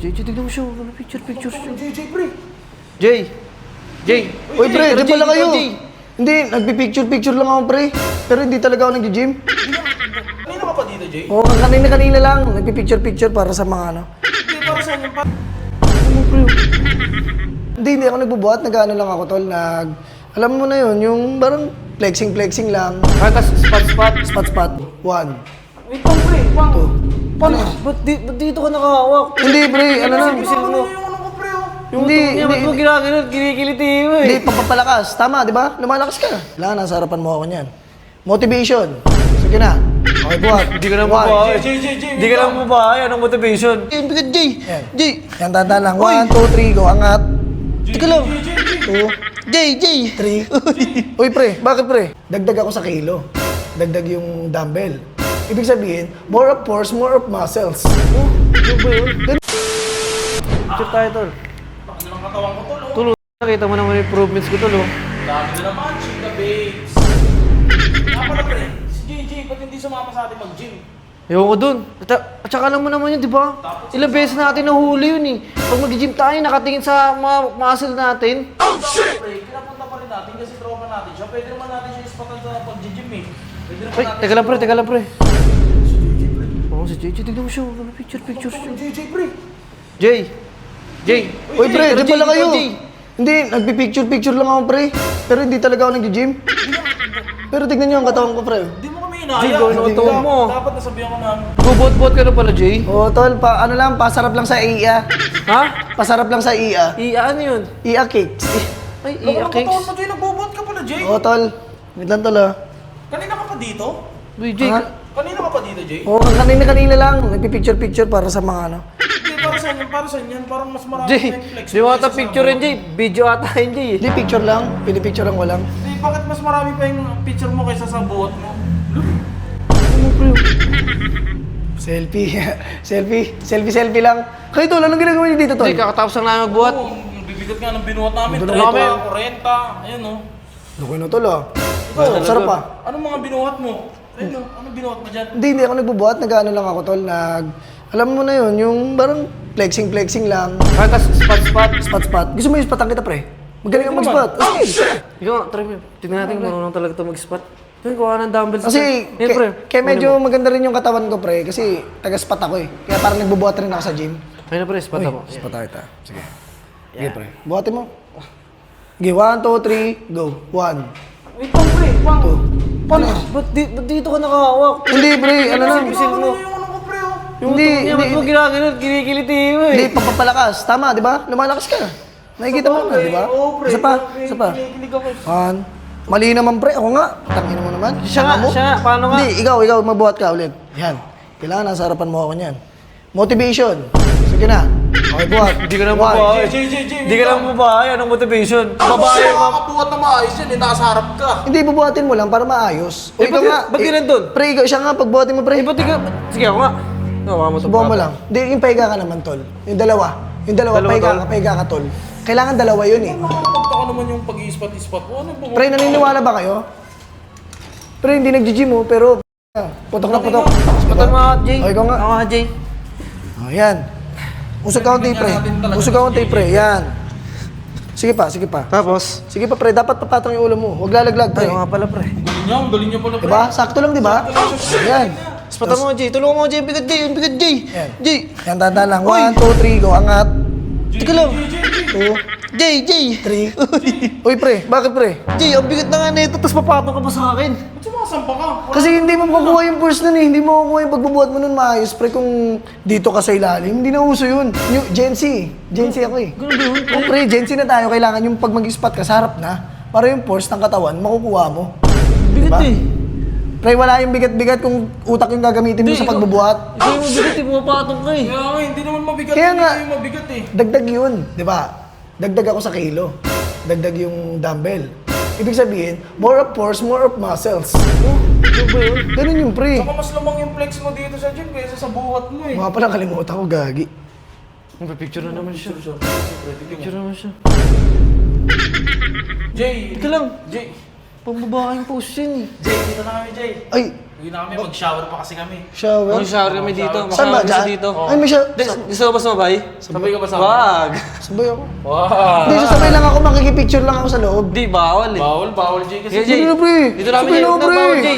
Jay, tignan mo siya. Picture. Jay, pre. Jay. Uy, pre, di pala kayo. Jay. Hindi, nagpipicture lang ako, pre. Pero hindi talaga ako nag-gym. Kanina ka pa dito, Jay? Oo, kanina lang. Nagpipicture para sa mga ano. Hindi, para saan yung pa? Hindi ako nagbubuhat. Nag-ano lang ako, tol. Alam mo na yun, yung parang flexing lang. Tas spot. Spot. One. Wait lang, pre. Wang. Two. Paano? Ba't dito ka nakahawak? Hindi, pre. Ano lang. Bisil mo. Yung ano ko, pre, oh. Hindi. Ba't mo ginaganon? Kinikiliti mo Hindi, eh. papapalakas. Tama, di ba? Lumalakas ka. Wala, nasa harapan mo ako niyan. Motivation. Sige na. Okay, buhat. Hindi ka lang One. mabahay. Jay. Hindi ka lang mabahay. Anong motivation? Bigat, Jay. Yan. Jay. Yan, tanda lang. 1, 2, 3, go. Angat. Teka lang. 2. Jay. 3. Uy, pre. Bakit, pre? Dagdag ako sa kilo. Dagdag yung dumbbell. Ibig sabihin, more of force, more of muscles. Ano ba yun? Picture tayo, tol. Bakit ng katawan ko, tol, oh. Tulo. Nakita mo naman yung improvements ko, tol. Dami na naman, chika, babes. Nga pala, pre. Si Jay, ba't hindi sumama sa atin mag-gym? Ewan ko dun. At saka alam mo naman yun, di ba? Ilang beses natin nahuli yun eh. Pag mag-gym tayo, nakatingin sa mga muscle natin. Oh, shit! Pre, pinapunta pa rin natin kasi tropa natin siya. Pwede naman natin siya ispatan sa pag-gym, eh. Pwede naman Ay, natin teka lang, pre. Oo, si JJ. Tignan mo siya. Picture. Jay, pre. Jay. Uy, pre, di pala kayo. Jay. Hindi, nagpipicture lang ako, pre. Pero hindi talaga ako nag-gym. Pero tignan niyo ang katawan ko, pre. Hindi mo kami Jay, inaya. gawin ang katawan mo. Dapat nasabihan ko na. Bubot-bot ka na pala, Jay. Oo, tol, pasarap lang sa iya. Ha? Pasarap lang sa iya. Ano yun? Iya cakes. Ay, Ang cakes. katawan mo, Jay, nagbobot ka pala, Jay. Oo, tol. Wait lang, tol, ah. Kanina ka pa dito? Uy, Jay. Ha? Kanina ka pa dito, Jay? Oo, kanina lang. Nagpipicture para sa mga ano. Hindi, para saan yan? Para saan yan? Parang mas marami Jay, na yung flex. di mo ata picture rin, Jay. Video ata yun, Jay. Hindi, picture lang. Pinipicture lang ko lang. Hindi, bakit mas marami pa yung picture mo kaysa sa buhot mo? Selfie lang. Kayo, tol, anong ginagawa niyo dito, tol? Jay, kakatapos lang namin magbuhat. Oo, yung bibigat nga ng binuhat namin. Doon 30, kami. 40, ayun oh. Lukay na, tol, ah. Ikaw, Sarap pa. Anong mga binuhat mo? Ayun oh, anong binuhat mo dyan? Hindi ako nagbubuhat. Nag-ano lang ako, tol. Alam mo na yun, yung parang flexing lang. Tas spot. Spot. Gusto mo yung spotan kita, pre? Magaling ang mag-spot. Ikaw nga, try mo. Tignan natin kung marunong talaga ito mag-spot. Ito yung kuha ng dumbbells. Kasi, Yan, pre. kaya medyo maganda rin yung katawan ko, pre. Kasi taga-spot ako eh. Kaya parang nagbubuhat rin ako sa gym. Ayun na, pre. Spot ako. Spot kita. Sige. Sige, pre. Buhatin mo. Sige, 1, 2, 3, go. 1. Wait lang, pre. Wang. Paano? Ba't dito ka nakahawak? Hindi, pre. Ano lang. Bisil mo. Yung ano ko, pre, oh. Hindi, Ba't mo ginaganon? Kinikiliti mo eh. Hindi, papapalakas. Tama, di ba? Lumalakas ka. Nakikita mo na, di ba? Oo, pre. Isa pa. Kinikilig ako. One. Mali naman, pre. Ako nga. Tangina mo naman. Siya nga. Paano nga? Hindi, ikaw, magbuhat ka ulit. Yan. Kailangan nasa harapan mo ako niyan. Motivation. Sige na. Okay, buhat. Hindi ka lang One. mabahay. Jay. Hindi ka lang mabahay. Anong motivation? Babae, makakabuhat na maayos yan, eh. Nasa harap ka. Hindi, bubuhatin mo lang para maayos. O Eh, ikaw nga. ba't di nandun? Pre, ikaw, siya nga, pagbuhatin mo, pre. Ba't di ka... Sige, ako nga. Nawa mo ito. Subukan mo lang. Hindi, yung pahiga ka naman, tol. Yung dalawa, Dalawa, pahiga ka, tol. Kailangan dalawa yun eh. Nakakapagtaka naman yung pag-i-spot mo. Ano ba? Pre, naniniwala ba kayo? Pre, hindi nag-gym mo, pero putok na putok. Spotan mo nga, Jay. O, ikaw nga. Ako nga, Jay. O, yan. Usog ka konti, pre. Usog ka konti, pre. Yan. Sige pa. Tapos? Sige pa, pre. Dapat papatong yung ulo mo. Huwag lalaglag, pre. Ayaw nga pala, pre. Galing niya pala, pre. Diba? Sakto lang, diba? Yan. Spotan mo, Jay. Tulungan mo, Jay. Bigat, Jay. Bigat, Jay. Yan. Jay. Yan, tanda lang. 1, 2, 3, go. Angat. Teka lang. 2, Jay. 3. Uy, pre. Bakit, pre? Jay, ang bigat na nga nito. Tapos papatong ka pa sa akin. Ba't sumasampa ka? Kasi hindi mo makukuha yung force nun eh. Hindi mo makukuha yung pagbubuhat mo nun maayos, pre. Kung dito ka sa ilalim, hindi na uso yun. Gen Z. Gen Z ako eh. Ganun ba yun? O pre, Gen Z na tayo. Kailangan yung pag mag-spot ka, sa harap na. Para yung force ng katawan, makukuha mo. Bigat Diba? eh. Pre, wala yung bigat-bigat kung utak yung gagamitin mo sa pagbubuhat. Ikaw yung mabigat eh. Pumapatong ka eh. Kaya nga, hindi naman mabigat. Kaya Hindi nga. kayo mabigat eh. Dagdag yun, di ba? Dagdag ako sa kilo. Dagdag yung dumbbell. Ibig sabihin, more of force, more of muscles. Ano ba yun? Ganun yung pre. Saka mas lamang yung flex mo dito sa gym kaysa sa buhat mo eh. Mga palang kalimutan ko, gagi. Picture na naman siya. Picture na naman siya. Jay. Teka lang. Jay. Pambabae yung pose yun eh. Jay, dito na kami, Jay. Ay, Uwi na kami, mag-shower pa kasi kami. Shower? May shower kami dito. Saan ba? Makakawin Dyan? dito. Ay, may shower. Gusto mo ba sumabay? Sabay ka ba sa amin? Wag. Sabay ako. Wow! Hindi, sasabay lang ako, makikipicture lang ako sa loob. Di, bawal eh. Bawal, Jay kasi. Sige, Jay. Sabay na, pre. Dito namin Sabay Jay. na, Huwag na pre. bawal, Jay.